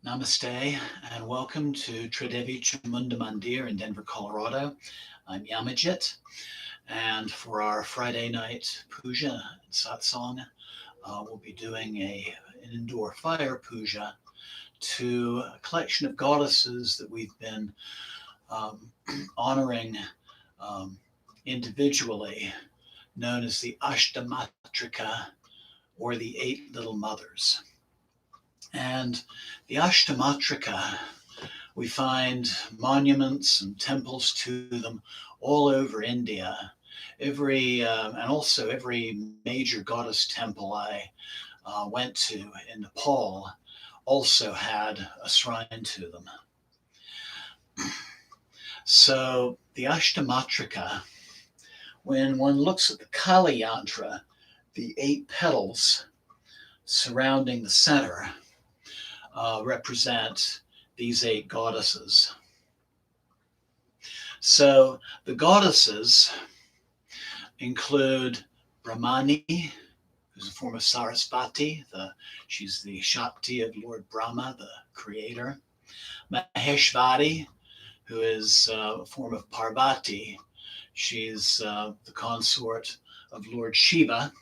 Namaste and welcome to Tridevi Chamunda Mandir in Denver, Colorado. I'm Yamajit, and for our Friday night puja and satsang, we'll be doing an indoor fire puja to a collection of goddesses that we've been um, honoring um, individually, known as the Ashtamatrika or the Eight Little Mothers. And the Ashtamatrika, we find monuments and temples to them all over India. And also every major goddess temple I went to in Nepal also had a shrine to them. So the Ashtamatrika, when one looks at the Kali Yantra, the eight petals surrounding the center represent these eight goddesses. So the goddesses include Brahmani, who's a form of Sarasvati. She's the Shakti of Lord Brahma, the creator. Maheshwari, who is a form of Parvati. She's the consort of Lord Shiva.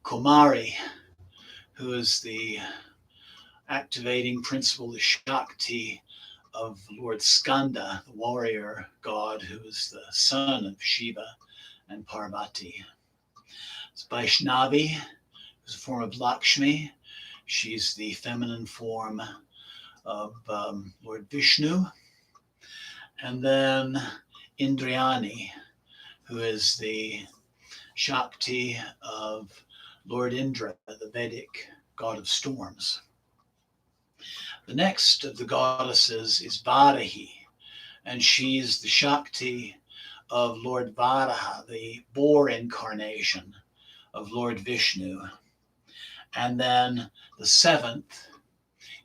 Kumari, who is the activating principle, the Shakti of Lord Skanda, the warrior god who is the son of Shiva and Parvati. It's Vaishnavi, who's a form of Lakshmi. She's the feminine form of Lord Vishnu. And then Indrayani, who is the Shakti of Lord Indra, the Vedic god of storms. The next of the goddesses is Varahi, and she's the Shakti of Lord Varaha, the boar incarnation of Lord Vishnu. And then the seventh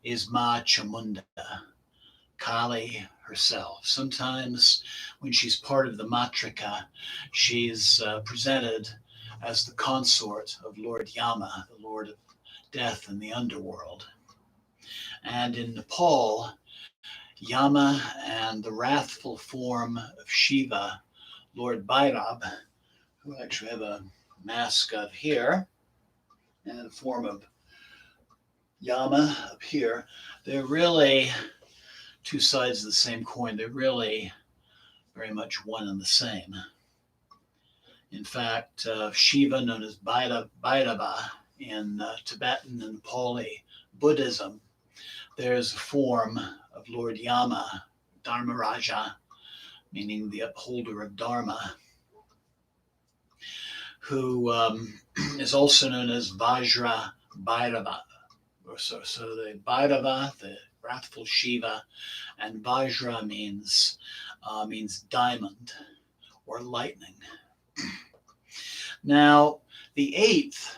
is Ma Chamunda, Kali herself. Sometimes when she's part of the Matrika, she's presented as the consort of Lord Yama, the Lord of Death in the underworld. And in Nepal, Yama and the wrathful form of Shiva, Lord Bhairab, who I actually have a mask of here, and the form of Yama up here, they're really two sides of the same coin. They're really very much one and the same. In fact, Shiva, known as Bhairava in Tibetan and Nepali Buddhism, there's a form of Lord Yama, Dharmaraja, meaning the upholder of Dharma, who is also known as Vajra Bhairava. So the Bhairava, the wrathful Shiva, and Vajra means diamond or lightning. Now, the eighth,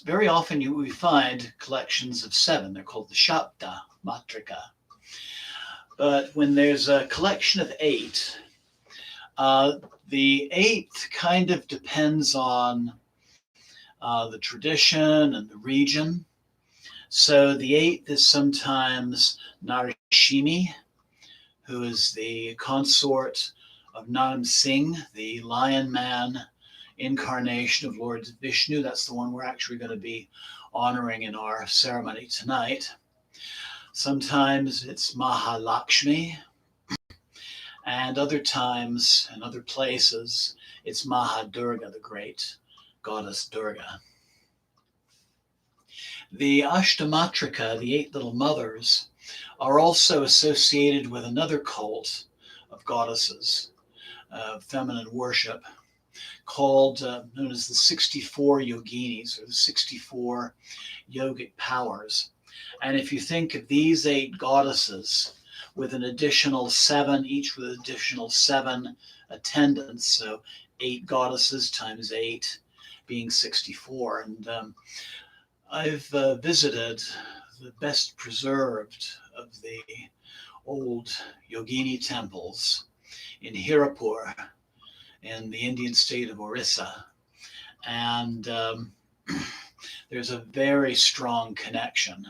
very often we find collections of seven. They're called the Shapta Matrika. But when there's a collection of eight, the eighth kind of depends on the tradition and the region. So the eighth is sometimes Narashimi, who is the consort of Naram Singh, the lion man incarnation of Lord Vishnu. That's the one we're actually going to be honoring in our ceremony tonight. Sometimes it's Mahalakshmi, and other times and other places it's Mahadurga, the great goddess Durga. The Ashtamatrika, the eight little mothers, are also associated with another cult of goddesses, feminine worship, called known as the 64 yoginis, or the 64 yogic powers. And if you think of these eight goddesses with an additional seven, each with an additional seven attendants, so eight goddesses times eight being 64. And I've visited the best preserved of the old yogini temples in Hirapur in the Indian state of Orissa. And there's a very strong connection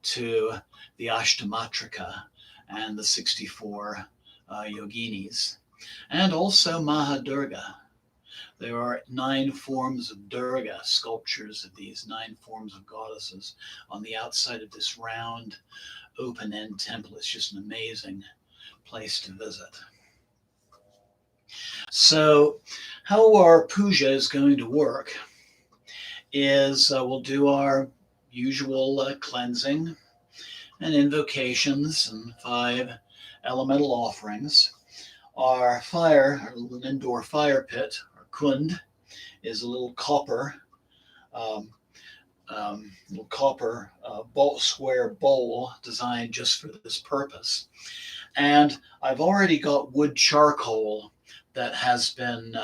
to the Ashtamatrika and the 64 yoginis, and also Mahadurga. There are 9 forms of Durga, sculptures of these 9 forms of goddesses on the outside of this round, open-end temple. It's just an amazing place to visit. So how our puja is going to work is we'll do our usual cleansing and invocations and 5 elemental offerings. Our fire, our little indoor fire pit, our kund, is a little copper, square bowl designed just for this purpose. And I've already got wood charcoal that has been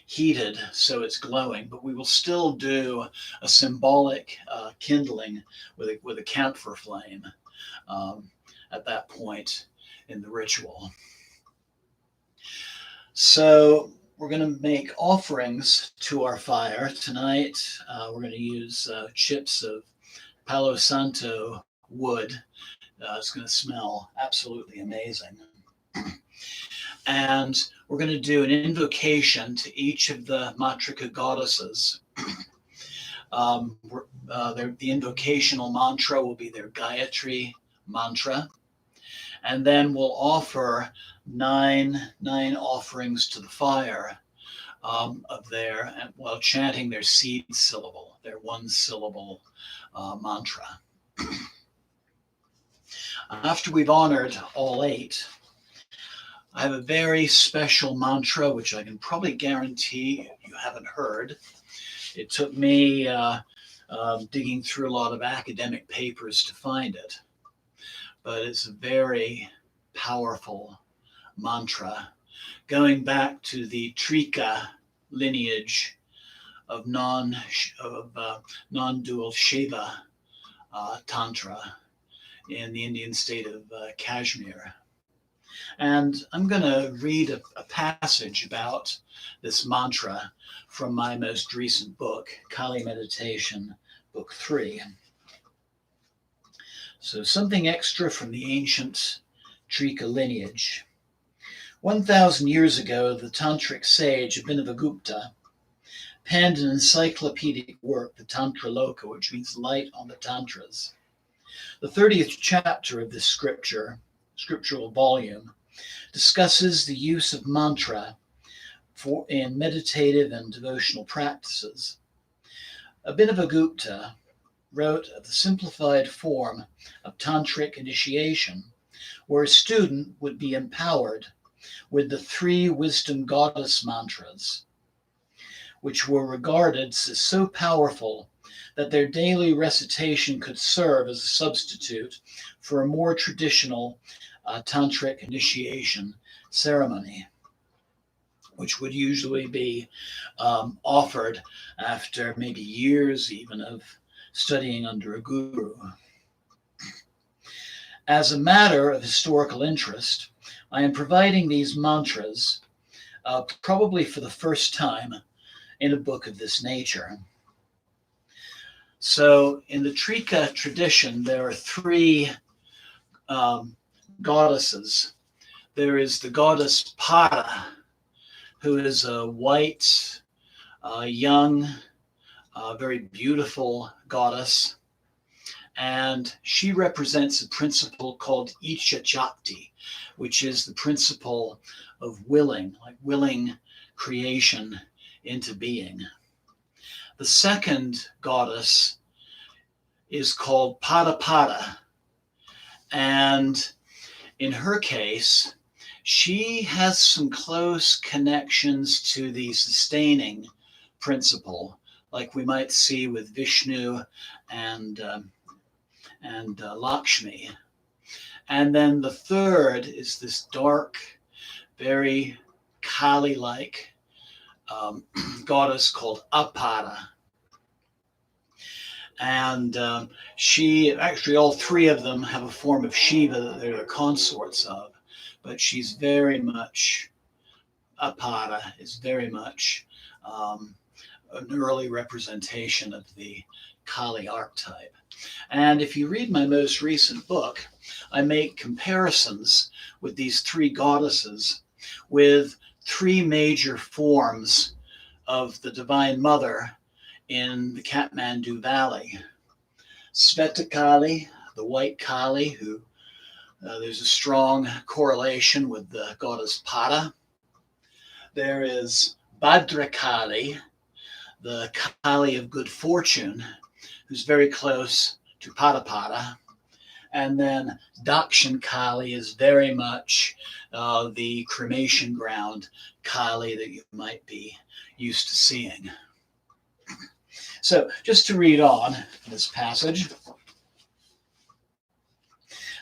heated so it's glowing, but we will still do a symbolic kindling with a camphor flame at that point in the ritual. So we're going to make offerings to our fire tonight. We're going to use chips of Palo Santo wood. It's going to smell absolutely amazing. And we're going to do an invocation to each of the Matrika goddesses. The invocational mantra will be their Gayatri mantra. And then we'll offer nine offerings to the fire while chanting their seed syllable, their 1-syllable mantra. After we've honored all 8, I have a very special mantra, which I can probably guarantee you haven't heard. It took me digging through a lot of academic papers to find it, but it's a very powerful mantra going back to the Trika lineage of non-dual Shiva Tantra in the Indian state of Kashmir. And I'm going to read a passage about this mantra from my most recent book, Kali Meditation, Book 3. So something extra from the ancient Trika lineage. 1,000 years ago, the tantric sage Abhinavagupta penned an encyclopedic work, the Tantra Loka, which means light on the Tantras. The 30th chapter of this scriptural volume discusses the use of mantra in meditative and devotional practices. Abhinavagupta wrote of the simplified form of tantric initiation, where a student would be empowered with the 3 wisdom goddess mantras, which were regarded as so powerful that their daily recitation could serve as a substitute for a more traditional tantric initiation ceremony, which would usually be offered after maybe years even of studying under a guru. As a matter of historical interest, I am providing these mantras probably for the first time in a book of this nature. So in the Trika tradition, there are 3 goddesses. There is the goddess Para, who is a white, young, very beautiful goddess. And she represents a principle called Icha Shakti, which is the principle of willing creation into being. The second goddess is called Pada, and in her case, she has some close connections to the sustaining principle, like we might see with Vishnu and Lakshmi. And then the third is this dark, very Kali-like goddess called Apada. And all 3 of them have a form of Shiva that they're the consorts of, but she's very much, Apada is very much an early representation of the Kali archetype. And if you read my most recent book, I make comparisons with these three goddesses with three major forms of the Divine Mother in the Kathmandu Valley. Sveta Kali, the white Kali, who there's a strong correlation with the goddess Pada. There is Bhadra Kali, the Kali of good fortune, who's very close to Pada. And then Dakshin Kali is very much the cremation ground Kali that you might be used to seeing. So just to read on this passage,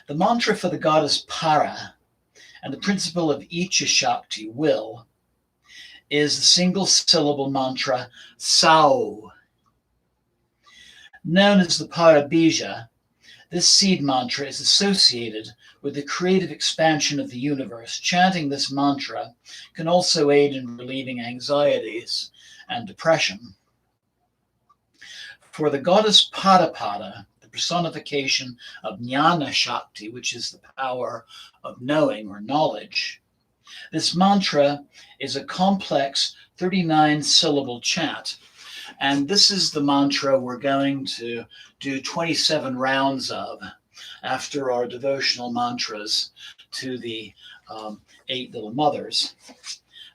the mantra for the goddess Para and the principle of each Shakti, will, is the single syllable mantra Sau. Known as the Para Bija, this seed mantra is associated with the creative expansion of the universe. Chanting this mantra can also aid in relieving anxieties and depression. For the goddess Pada, the personification of Jnana Shakti, which is the power of knowing or knowledge, this mantra is a complex 39-syllable chant. And this is the mantra we're going to do 27 rounds of after our devotional mantras to the 8 little mothers.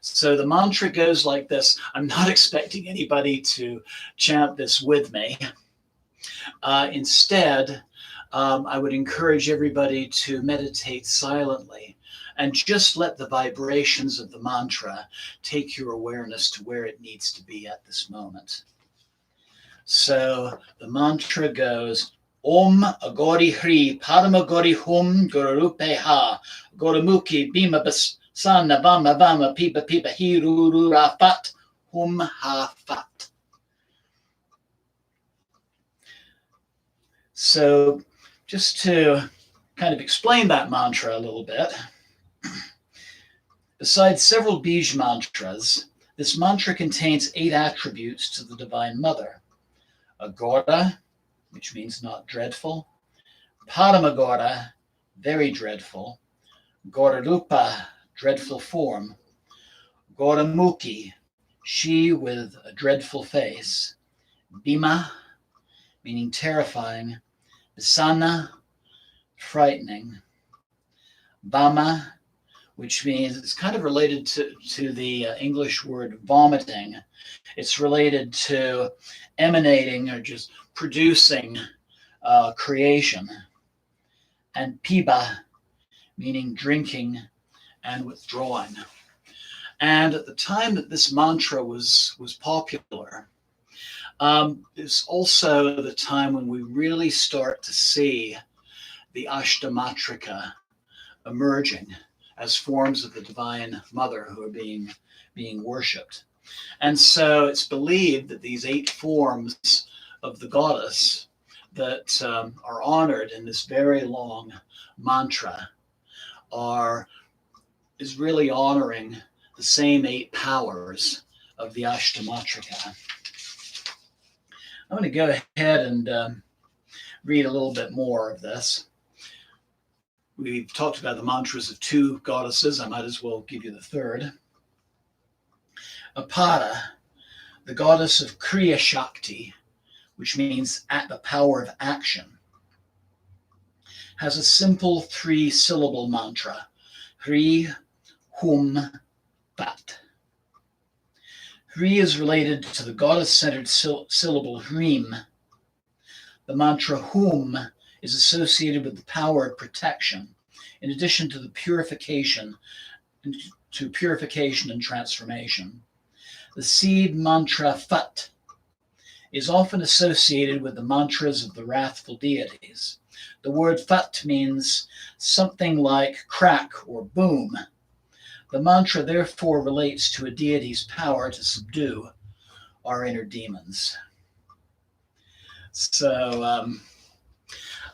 So the mantra goes like this. I'm not expecting anybody to chant this with me. Instead, I would encourage everybody to meditate silently and just let the vibrations of the mantra take your awareness to where it needs to be at this moment. So the mantra goes, Om Agori Hri Paramagori Hum Gururupe Ha Goramuki Bima Basana Vama Vama Pipa Pipa Hiru Rafat Hum Ha Fat. So just to kind of explain that mantra a little bit, besides several Bij mantras, this mantra contains 8 attributes to the Divine Mother. Agora, which means not dreadful. Paramagora, very dreadful. Gorarupa, dreadful form. Goramuki, she with a dreadful face. Bima, meaning terrifying. Bisana, frightening. Vama, which means it's kind of related to the English word vomiting. It's related to emanating or just producing creation. And piba, meaning drinking and withdrawing. And at the time that this mantra was popular, it's also the time when we really start to see the Ashtamatrika emerging as forms of the Divine Mother who are being worshipped. And so it's believed that these 8 forms of the goddess that are honored in this very long mantra is really honoring the same 8 powers of the Ashtamatrika. I'm going to go ahead and read a little bit more of this. We've talked about the mantras of 2 goddesses. I might as well give you the third. Apada, the goddess of Kriya Shakti, which means at the power of action, has a simple 3-syllable mantra, Hri Hum Vat. Hri is related to the goddess-centered syllable Hrim. The mantra Hum is associated with the power of protection, in addition to the purification and transformation. The seed mantra Fat is often associated with the mantras of the wrathful deities. The word Fat means something like crack or boom. The mantra therefore relates to a deity's power to subdue our inner demons. So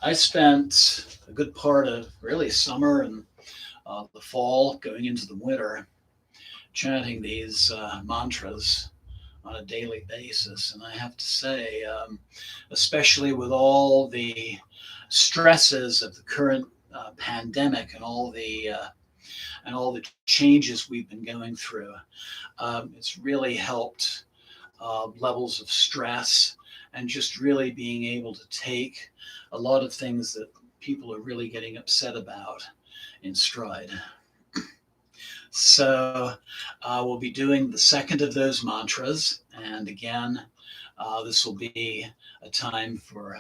I spent a good part of really summer and the fall going into the winter chanting these mantras on a daily basis. And I have to say, especially with all the stresses of the current pandemic and all the changes we've been going through, it's really helped levels of stress and just really being able to take a lot of things that people are really getting upset about in stride. So we'll be doing the second of those mantras. And again, this will be a time for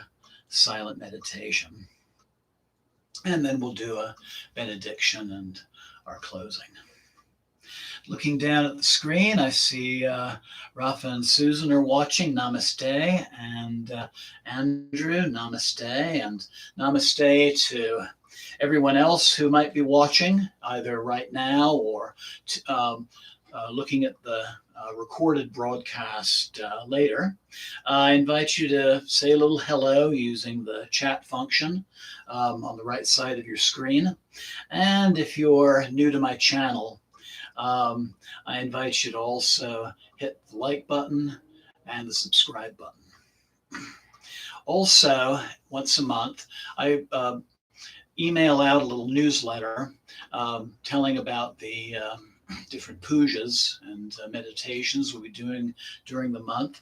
silent meditation. And then we'll do a benediction and our closing. Looking down at the screen, I see Rafa and Susan are watching. Namaste. And Andrew, namaste. And namaste to everyone else who might be watching, either right now or looking at the recorded broadcast later. I invite you to say a little hello using the chat function on the right side of your screen. And if you're new to my channel, I invite you to also hit the like button and the subscribe button. Also, once a month, I email out a little newsletter telling about the different pujas and meditations we'll be doing during the month.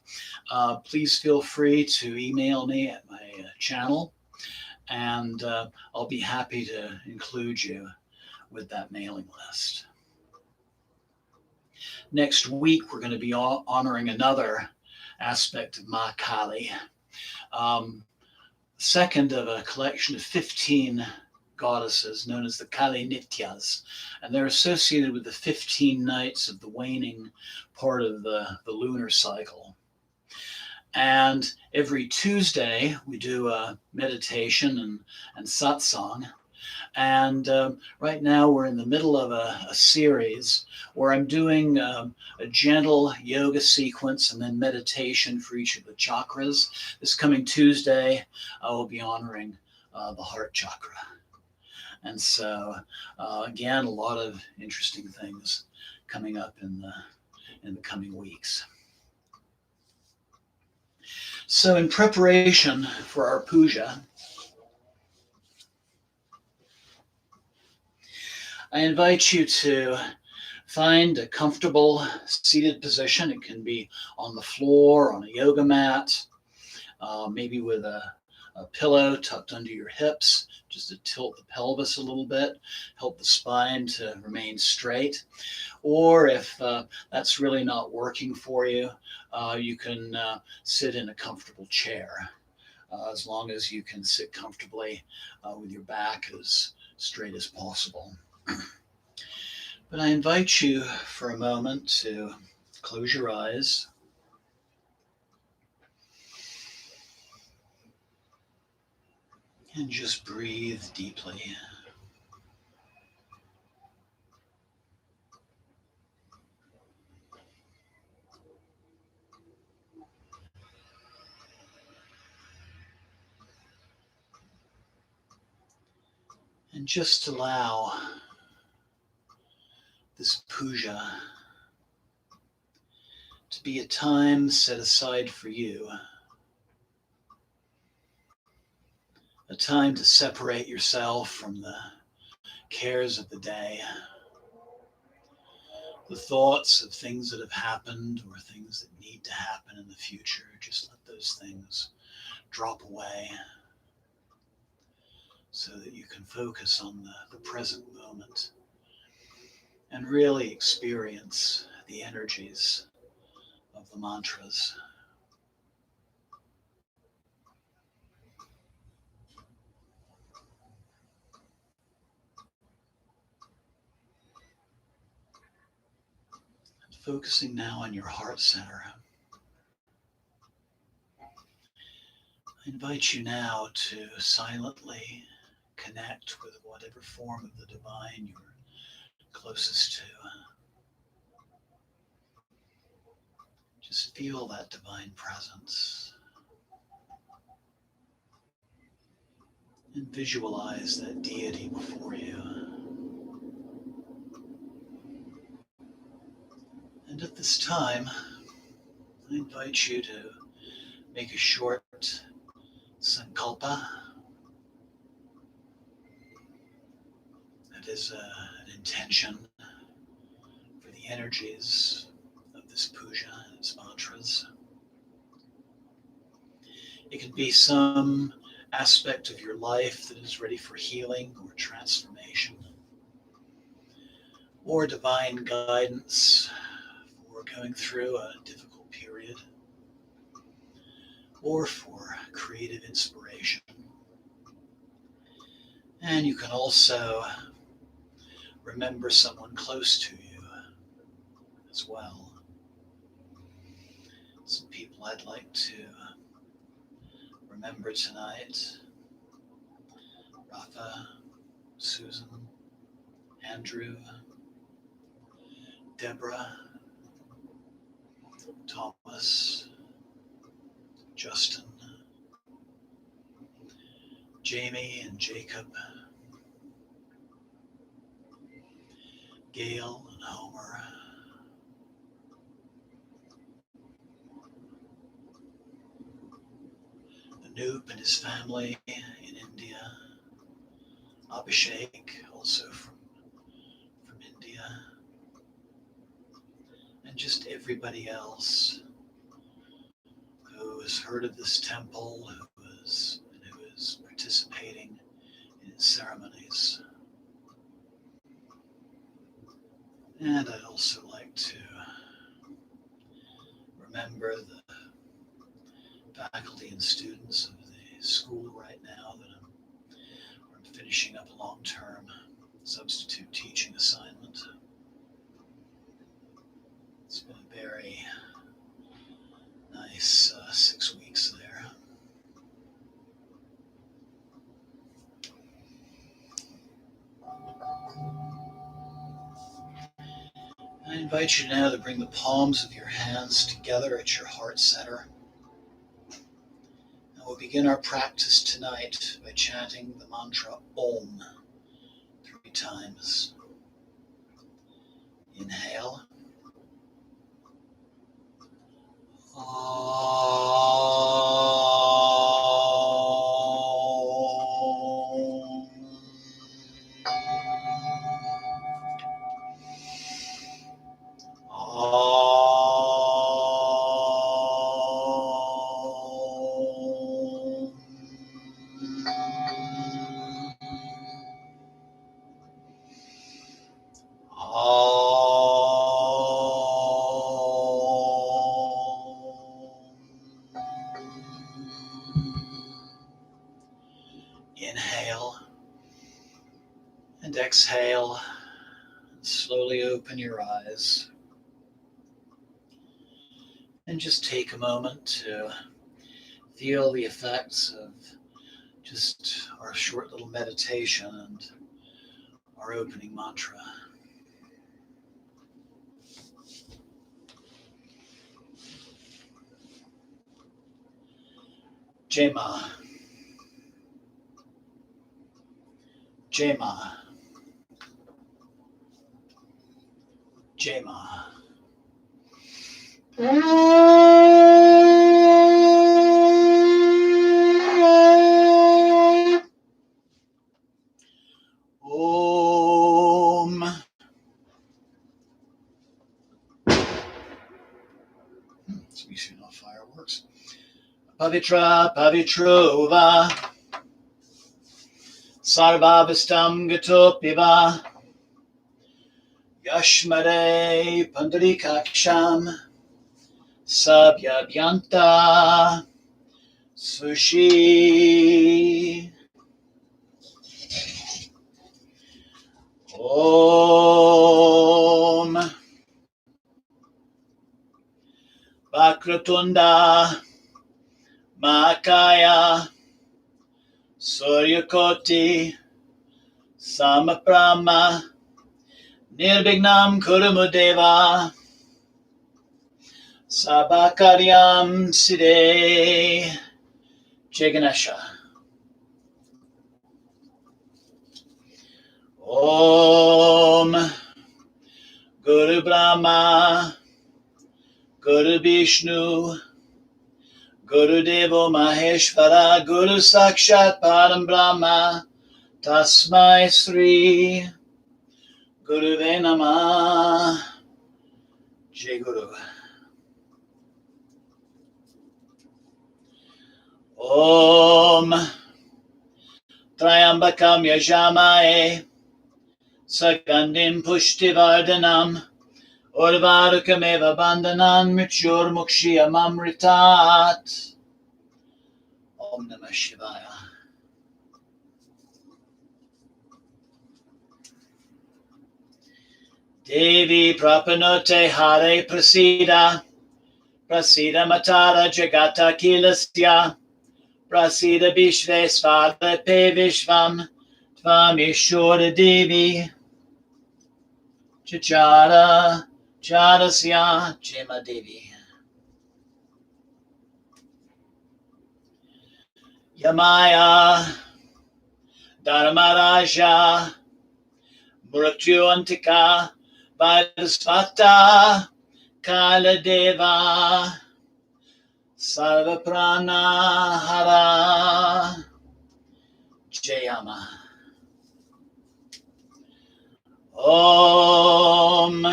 Please feel free to email me at my channel, and I'll be happy to include you with that mailing list. Next week, we're going to be honoring another aspect of Ma Kali, second of a collection of 15 goddesses known as the Kali Nityas, and they're associated with the 15 nights of the waning part of the lunar cycle. And every Tuesday, we do a meditation and satsang. And right now we're in the middle of a series where I'm doing a gentle yoga sequence and then meditation for each of the chakras. This coming Tuesday, I will be honoring the heart chakra. And so, again, a lot of interesting things coming up in the coming weeks. So in preparation for our puja, I invite you to find a comfortable seated position. It can be on the floor, on a yoga mat, maybe with a pillow tucked under your hips, just to tilt the pelvis a little bit, help the spine to remain straight. Or if that's really not working for you, you can sit in a comfortable chair, as long as you can sit comfortably with your back as straight as possible. But I invite you for a moment to close your eyes. And just breathe deeply. And just allow this puja to be a time set aside for you, a time to separate yourself from the cares of the day, the thoughts of things that have happened or things that need to happen in the future. Just let those things drop away so that you can focus on the present moment and really experience the energies of the mantras. And focusing now on your heart center. I invite you now to silently connect with whatever form of the divine you're closest to. Just feel that divine presence and visualize that deity before you. And at this time, I invite you to make a short sankalpa. That is an intention for the energies of this puja and its mantras. It can be some aspect of your life that is ready for healing or transformation, or divine guidance for going through a difficult period, or for creative inspiration. And you can also remember someone close to you as well. Some people I'd like to remember tonight: Rafa, Susan, Andrew, Deborah, Thomas, Justin, Jamie and Jacob, Gail and Homer, Anoop and his family in India, Abhishek, also from India, and just everybody else who has heard of this temple, who is participating in its ceremonies. And I'd also like to remember the faculty and students of the school right now that I'm finishing up a long-term substitute teaching assignment. It's been a very nice 6 weeks there. I invite you now to bring the palms of your hands together at your heart center. And we'll begin our practice tonight by chanting the mantra Om 3 times. Inhale. Inhale and exhale, and slowly open your eyes. And just take a moment to feel the effects of just our short little meditation and our opening mantra. Jema. Jema. Jema. Om. It's me shooting off fireworks. Pavitra Pavitrova Sarvabhistam Gatopiva Yashmare Pandarikaksham Sabhyabhyanta Sushi. Om Vakratunda Makaya Suryakoti Samaprama Nirvignam Kurumudeva Sabakaryam Siddhe. Jai Ganesha. Om Guru Brahma Guru Vishnu, Guru Devo Maheshvara, Guru Sakshat Param Brahma, Tasmai Sri Guruve Namah. Jai Guru. Om Trayambakam Yajamaye Sagandim Pushtivardhanam Urvarukameva Bandhanan Mrityur Mukshiyamamritat. Om Namah Shivaya. Devi Prapanote Hare Prasida Prasida Matara Jagata Kilasya Prasida Vishvesvara Pe Vishvam Tvamishura Devi Chachara Charasya Jema Devi. Yamaya Dharmaraja Mrityuantika Vaidasvata Kaladeva Sarvapranahara Jayama. Om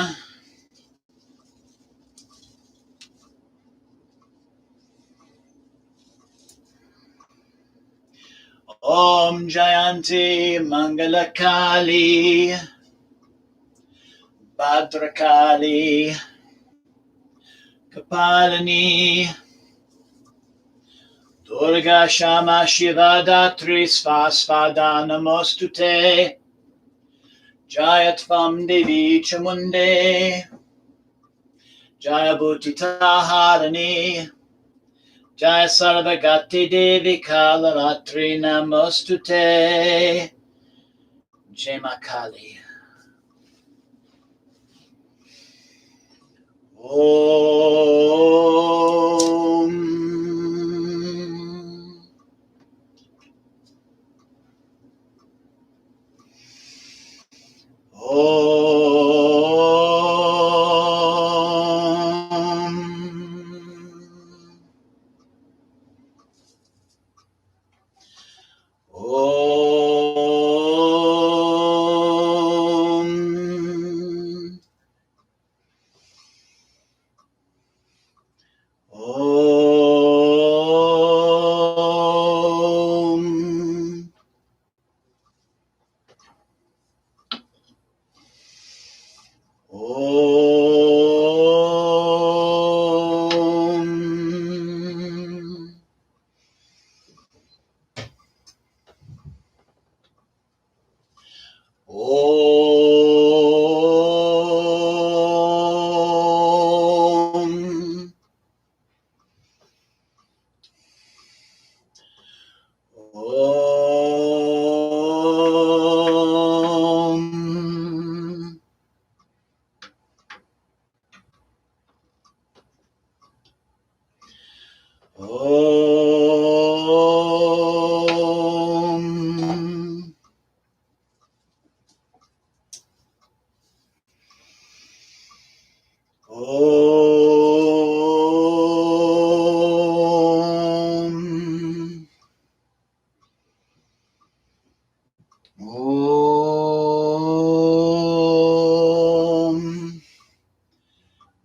Om Jayanti Mangalakali Bhadrakali Kapalini Durga Shama Shiva Datri Svasvada Namostute Jayatvam Devi Chamunde Jayabhutita Harani Jaya Sarvagati Devi Kalaratri Namostute Jema Kali. Om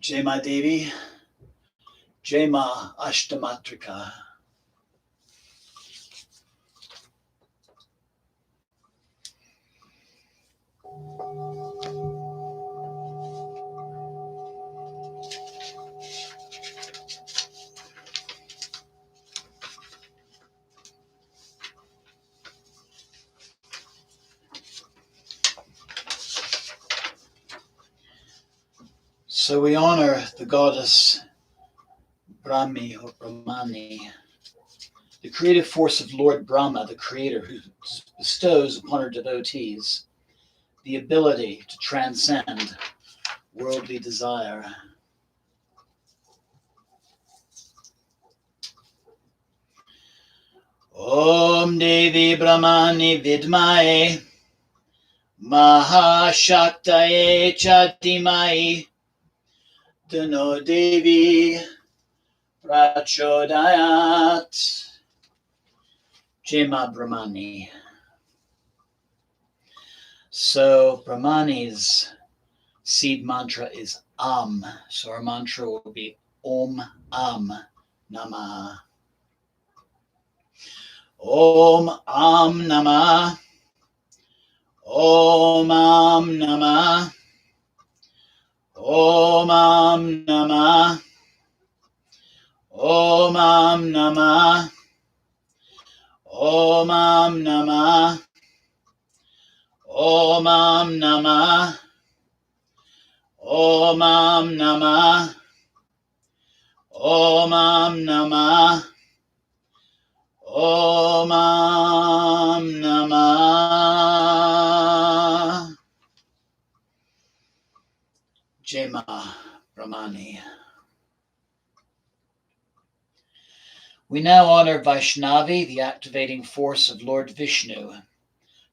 Jema Devi, Jema Ashtamatrika. So we honor the goddess Brahmi or Brahmani, the creative force of Lord Brahma, the creator, who bestows upon her devotees the ability to transcend worldly desire. Om Devi Brahmani Vidmae Mahashaktaye Chatimai Tano Devi Prachodayat. Jema Brahmani. So Brahmani's seed mantra is Am. So our mantra will be Om Am Namah. Om Am Namah. Om Am Namah. Om Am Namah. Om Am Namah. Om Am Namah. Om Am Namah. Om Am Namah. Om Am Namah. Om Am Namah. Jema Brahmani. We now honor Vaishnavi, the activating force of Lord Vishnu,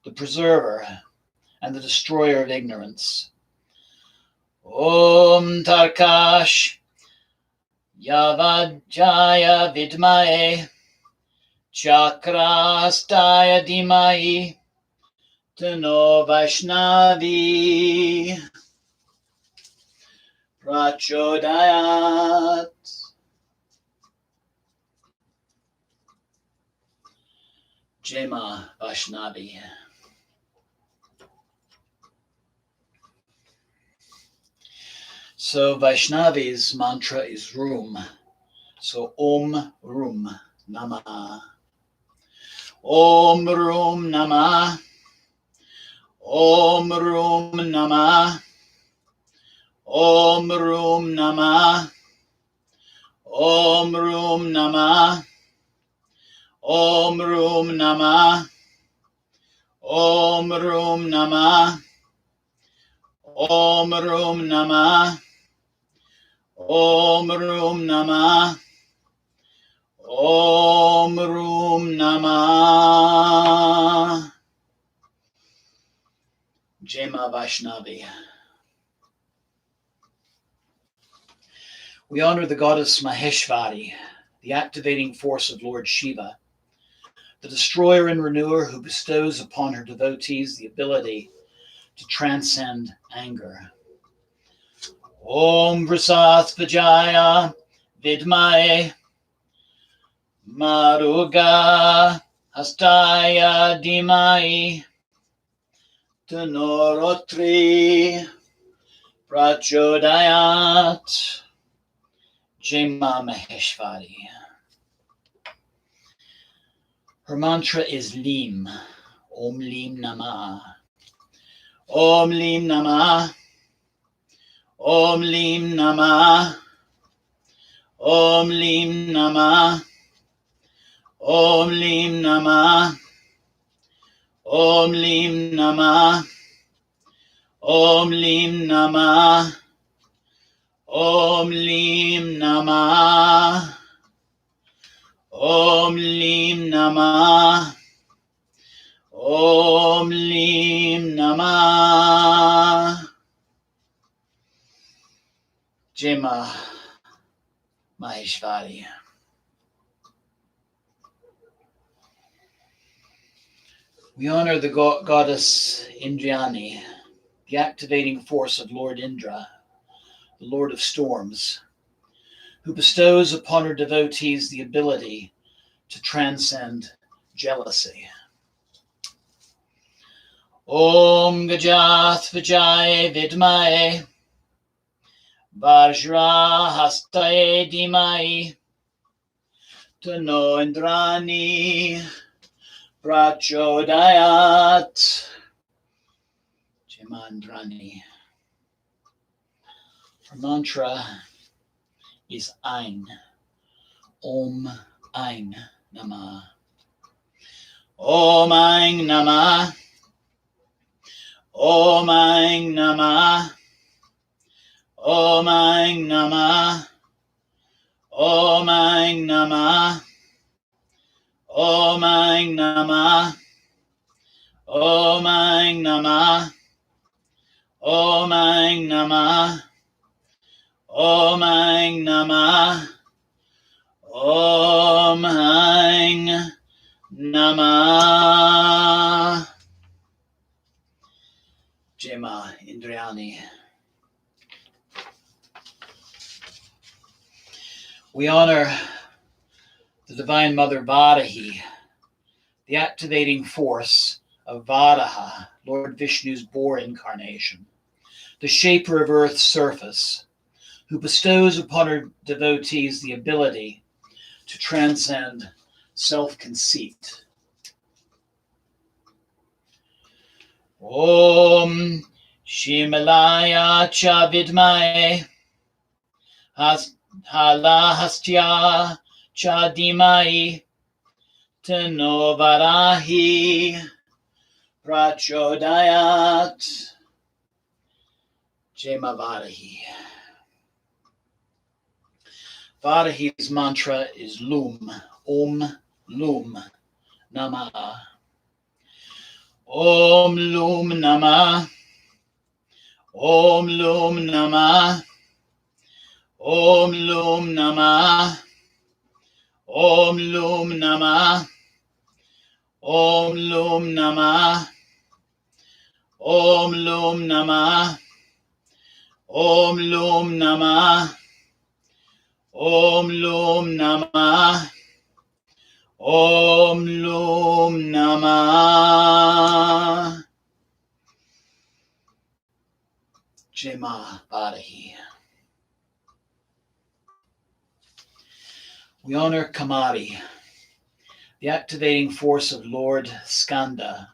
the preserver and the destroyer of ignorance. Om Tarkash Yavajaya Vidmae Chakrastaya Dimai Tano Vaishnavi Prachodayat. Jema Vaishnavi. So Vaishnavi's mantra is Room. So Om Rum Namah. Om Rum Namah. Om Rum Namah. Om Rum Namah. Om Rum Namah. Om Rum Namah. Om Rum Namah. Om Rum Namah. Om Rum Namah. Om Rum Namah. Jema Vaishnavi. We honor the goddess Maheshvari, the activating force of Lord Shiva, the destroyer and renewer who bestows upon her devotees the ability to transcend anger. Om Vrisatvajaya Vidmae Maruga Hastaya Dimai Tanorotri Prachodayat. Jema Maheshvari. Her mantra is Lim. Om Lim Namah. Om Lim Namah. Om Lim Namah. Om Lim Namah. Om Lim Namah. Om Lim Namah. Om Lim Namah. Om Lim Namah. Om Lim Namah. Om Lim Namah. Jema Maheshvari. We honor the goddess Indrayani, the activating force of Lord Indra, the Lord of Storms, who bestows upon her devotees the ability to transcend jealousy. Om Gajath Vijay Vidmae Vajra Hastaye Dimai Tano Indrani Prachodayat. Jemandrani. Her mantra is Ain. Om Ain Namah. Om Ain Namah. Om Ain Namah. Om Ain Namah. Om Ain Namah. Om Ain Namah. Om Ain Namah. Om Ain Namah. Om Aing Namah. Om Aing Namah. Jema Indriani. We honor the Divine Mother Varahi, the activating force of Varaha, Lord Vishnu's boar incarnation, the shaper of Earth's surface, who bestows upon her devotees the ability to transcend self-conceit. Om Shimalaya cha vidmae halahastya cha dhimai Tano Varahi Prachodayat. Jema Varahi. Varahi's mantra is Lum. Om Lum Namah. Om Lum Namah. Om Lum Namah. Om Lum Namah. Om Lum Namah. Om Lum Namah. Om Lum Namah. Om Lum Namah. Om Lum Namah. Om Lum Namah. Jema Varahi. We honor Kamari, the activating force of Lord Skanda,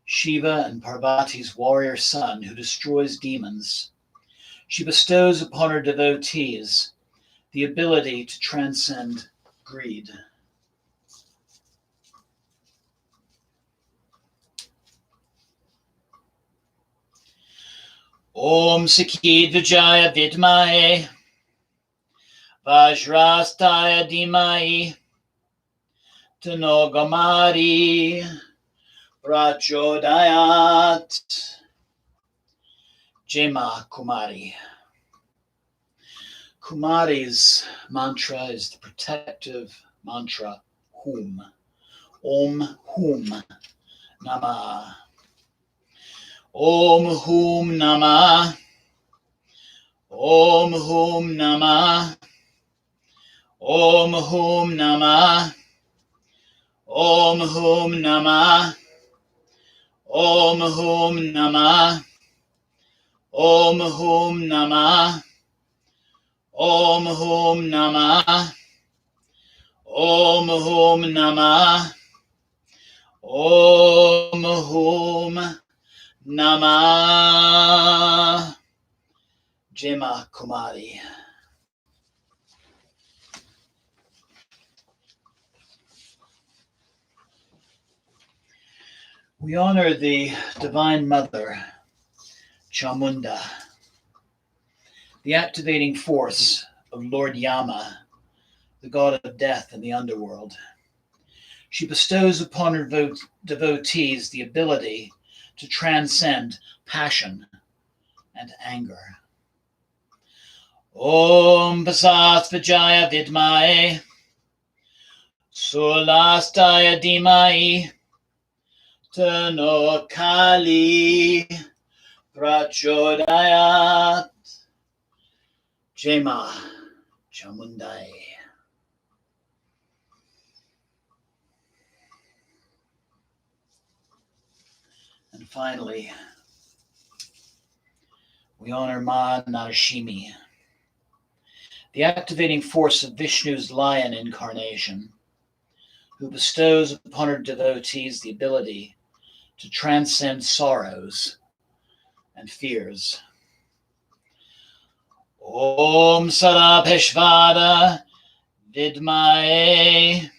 Shiva and Parvati's warrior son who destroys demons. She bestows upon her devotees the ability to transcend greed. Om Sakhi Vijaya Vidmahe Vajrastaya Dhimai Tano Gamari Prachodayat. Jema Kumari. Kumari's mantra is the protective mantra Hum. Om Hum Namah. Om Hum Namah. Om Hum Namah. Om Hum Namah. Om Hum Namah. Om Hum Namah. Om Hum Namah. Om Hum Namah. Om Hum Namah. Om Hum Namah. Jema Kumari. We honor the Divine Mother, Chamunda, the activating force of Lord Yama, the god of death in the underworld. She bestows upon her devotees the ability to transcend passion and anger. Om Basat Vijaya Vidmae Sulastaya Dhimai Tano Kali Prachodayat. Jema Chamundai. And finally, we honor Ma Narashimi, the activating force of Vishnu's lion incarnation, who bestows upon her devotees the ability to transcend sorrows and fears. Om Sarabheshvara Vidmae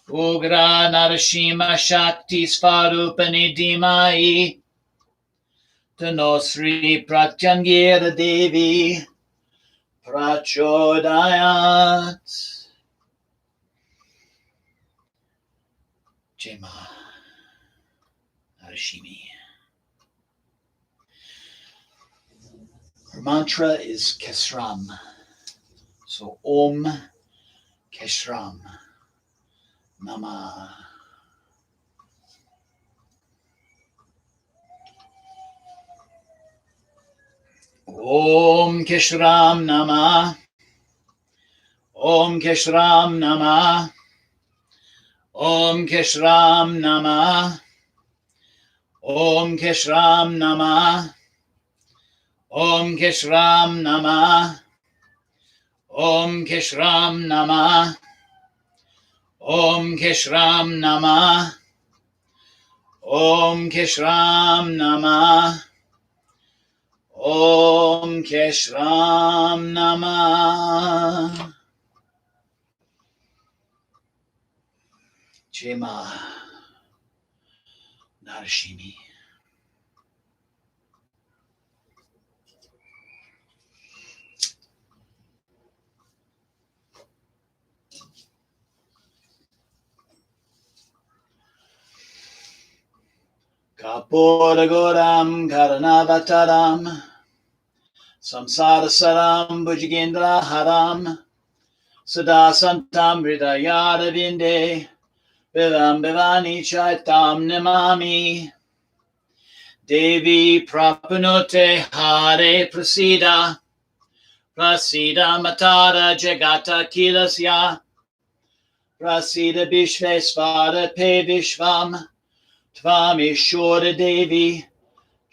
Ugra Narashima Shakti Svarupani Dhimai Tano Sri Pratyangira Devi Prachodayat. Jema Narashimi. Her mantra is Kesram. So Om Kesram Nama. Om Kesram Nama. Om Kesram Nama. Om Kesram Nama. Om Kesram Nama. Om Kesram Nama. Om Kesram Nama. Om Kesram Nama. Om Kesram Nama. Om Kesram Nama. Jema Narashimi. Kapuragoram Karanavataram Samsara Saram Bhujagendra Haram Sada Santam Hridayada Vinde Vivam Bivani Chaitam Namami Devi Prapunote Hare Prasida Prasida Matara Jagata Kilasya Prasida Vishvesvara Pe Vishvam Tvami Shora Devi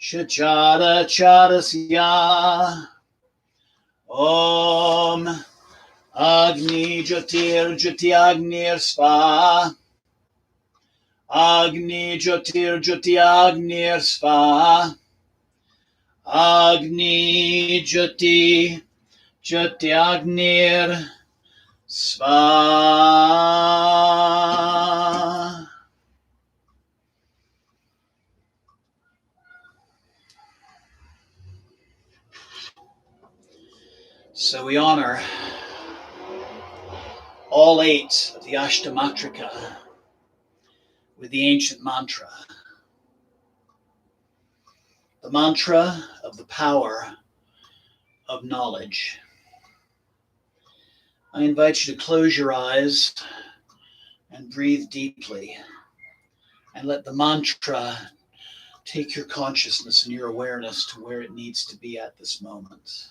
Shachara Charasya Om Agni Jyotir Jyotiagnir Svaha Agni Jyotir Jyotiagnir Svaha Agni Jyoti Jyotiagnir Svaha. So we honor all 8 of the Ashtamatrika with the ancient mantra. The mantra of the power of knowledge. I invite you to close your eyes and breathe deeply and let the mantra take your consciousness and your awareness to where it needs to be at this moment.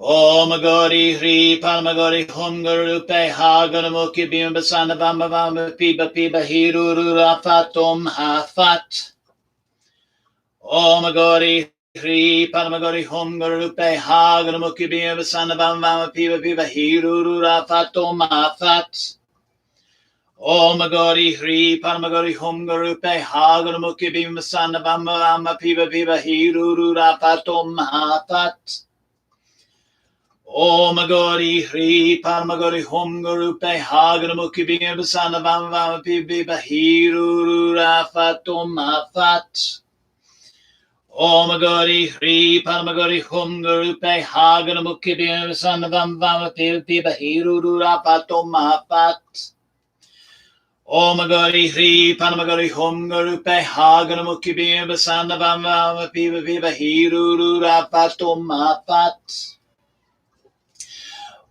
Om Gori Hri Parmagori Hum Guru Rupe Ha Gunamuki Bim Basana Vama Vama Piba Piba Hiru Rafatum Hafat. Om Gori Hri Parmagori Hum Guru Rupe Ha Gunamuki Bim Basana Vama Vama Piba Piba Hiru Rafatum Hafat. Om Gori Hri Parmagori Hum Guru Rupe Ha Gunamuki Bim Basana Vama Vama Piba Piba Hiru Rafatum Hafat. Om Gori Hri Parmagori Hum Guru Pe Haganamuki Bim Basana Vama Vama Pibi Bahiru Rafatum Afat. Om Gori Hri Parmagori Hum Guru Pe Haganamuki Bim Basana Vama Vama Pibi Bahiru Rafatum Afat. Om Gori Hri Parmagori Hum Guru Pe Haganamuki Bim Basana Vama Vama Pibi Bahiru Rafatum Afat.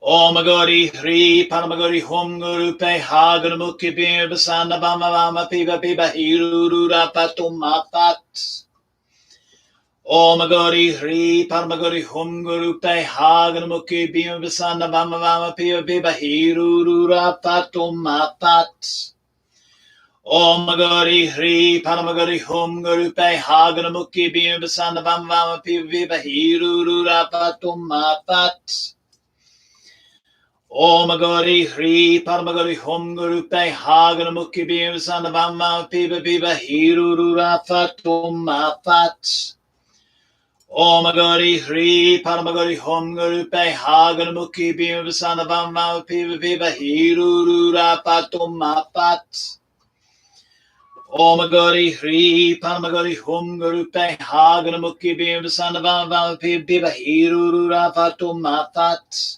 Om Gori Hri Paramagori Hum Guru Pe Haganamuki Bim Basana Vama Vama Piba Piba Hiru Rapatum Afat. Om Gori Hri Paramagori Hum Guru Pe Haganamuki Bim Basana Vama Vama Piba Piba Hiru Rapatum Afat. Om Gori Hri Paramagori Hum Guru Pe Haganamuki Bim Basana Vama Vama Piba Piba Hiru Rapatum Afat. Om Gori Hri Paramagori Hum Guru Pe Haganamuki Bim Basana Vama Piba Piba Hiru Rafatum Afat. Om Gori Hri Paramagori Hum Guru Pe Haganamuki Bim Basana Vama Piba Piba Hiru Rafatum Afat. Om Gori Hri Paramagori Hum Guru Pe Haganamuki Bim Basana Vama Piba Piba Hiru Rafatum Afat.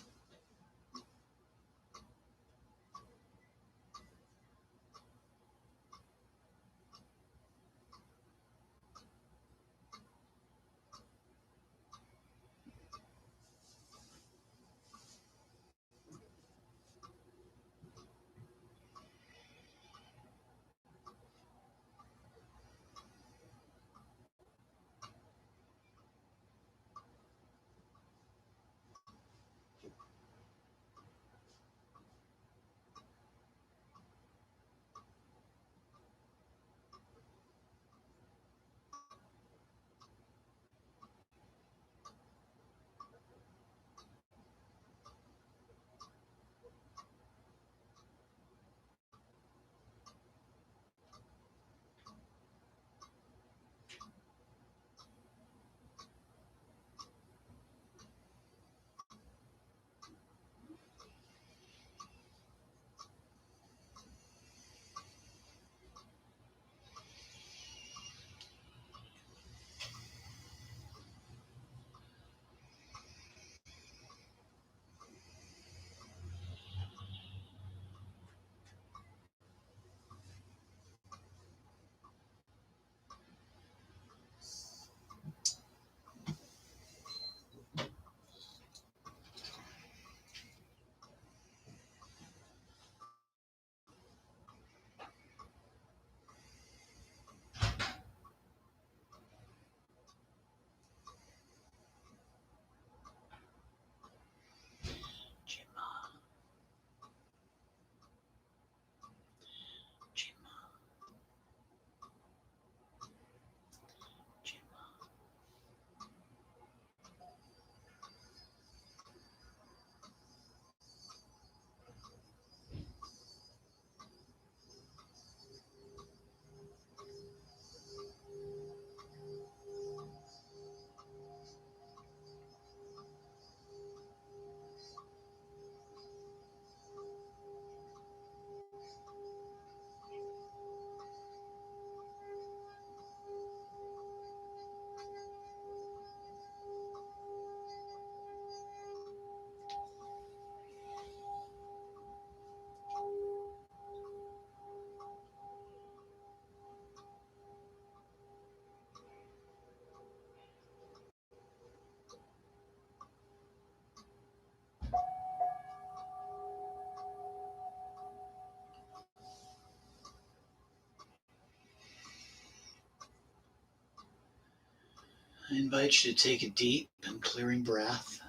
I invite you to take a deep and clearing breath.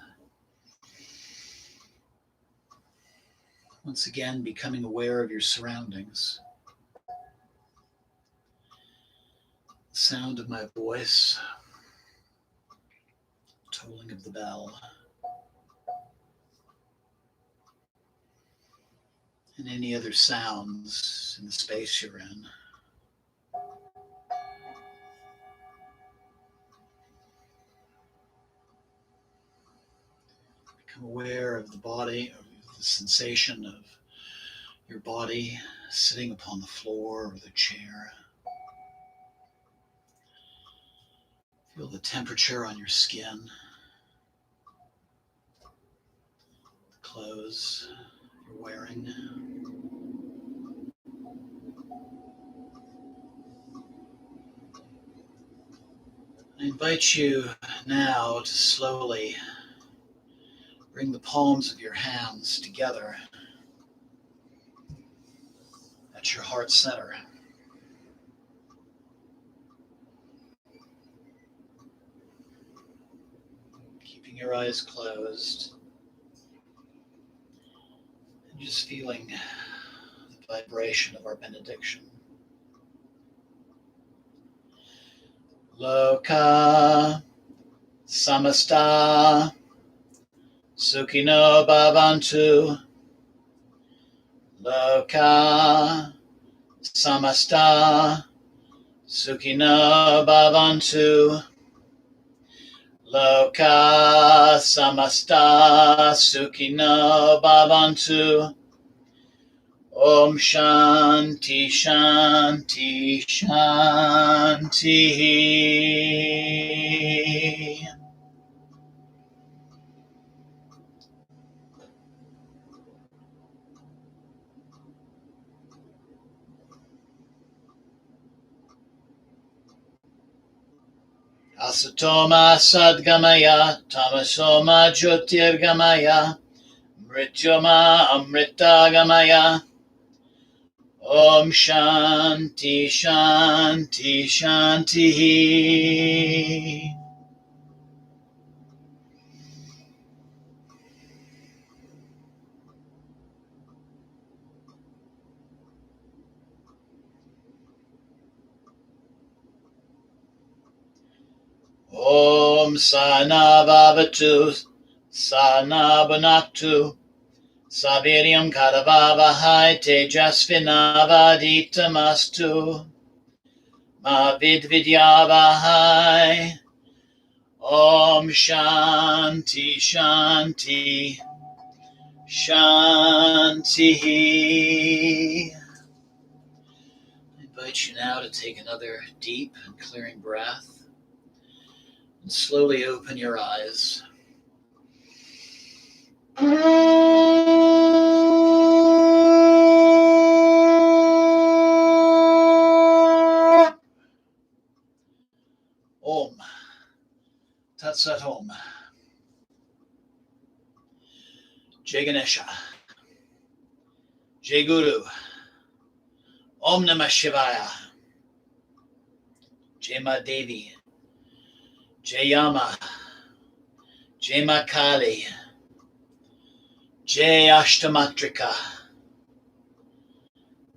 Once again, becoming aware of your surroundings. The sound of my voice, tolling of the bell, and any other sounds in the space you're in. Become aware of the body, of the sensation of your body sitting upon the floor or the chair. Feel the temperature on your skin, the clothes you're wearing. I invite you now to slowly bring the palms of your hands together at your heart center. Keeping your eyes closed and just feeling the vibration of our benediction. Loka samasta sukhino bhavantu. Loka samasta sukhino bhavantu. Loka samasta sukhino bhavantu. Om Shanti Shanti Shanti. Asatoma Sadgamaya Tamasoma Jyotirgamaya Mrityoma Amritagamaya. Om Shanti Shanti Shanti. Om Sana Bhavatu Sana Bhanatu Saviryam Karavavahai Tejasvinavaditamastu Ma Vidvidyavahai. Om Shanti Shanti Shanti. I invite you now to take another deep and clearing breath and slowly open your eyes. Om Tat Sat Om. Jai Ganesha. Jai Guru. Om Namah Shivaya. Jai Ma Devi. Jai Yama. Jai Ma Kali. Jai Ashtamatrika.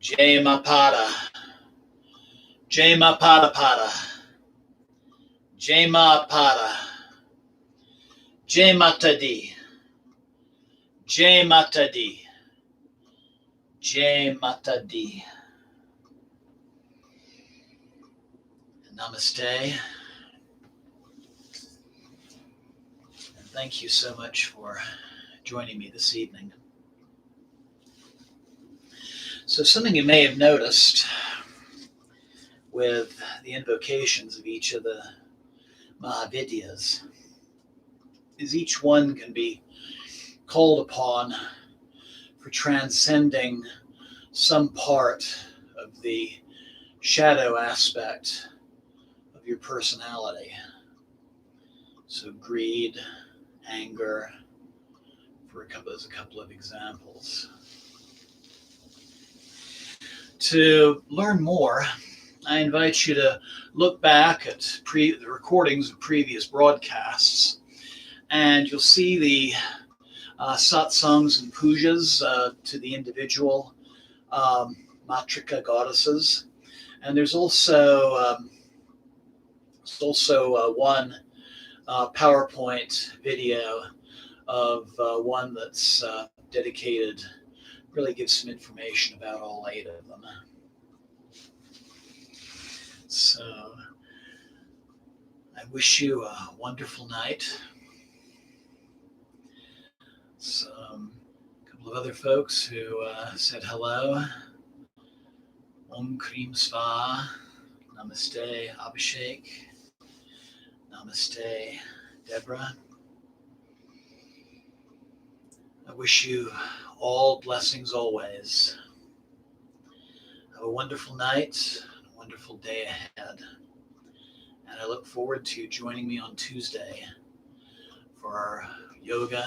Jai Ma Pada. Jai Ma Pada Pada. Jai Ma Pada. Jai Mata Di. Jai Mata Di. Jai Mata Di. Namaste. And thank you so much for joining me this evening. So something you may have noticed with the invocations of each of the Mahavidyas is each one can be called upon for transcending some part of the shadow aspect of your personality. So greed, anger, as a couple of examples. To learn more I invite you to look back at the recordings of previous broadcasts, and you'll see the satsangs and pujas to the individual matrika goddesses. And there's also one PowerPoint video of one that's dedicated, really gives some information about all 8 of them. So I wish you a wonderful night. A couple of other folks who said hello. Om Krim Sva. Namaste, Abhishek. Namaste, Deborah. I wish you all blessings always. Have a wonderful night, a wonderful day ahead. And I look forward to joining me on Tuesday for our yoga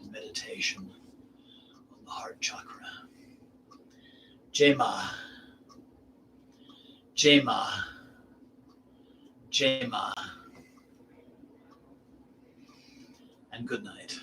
and meditation on the heart chakra. Jai Ma, Jai Ma, Jai Ma, and good night.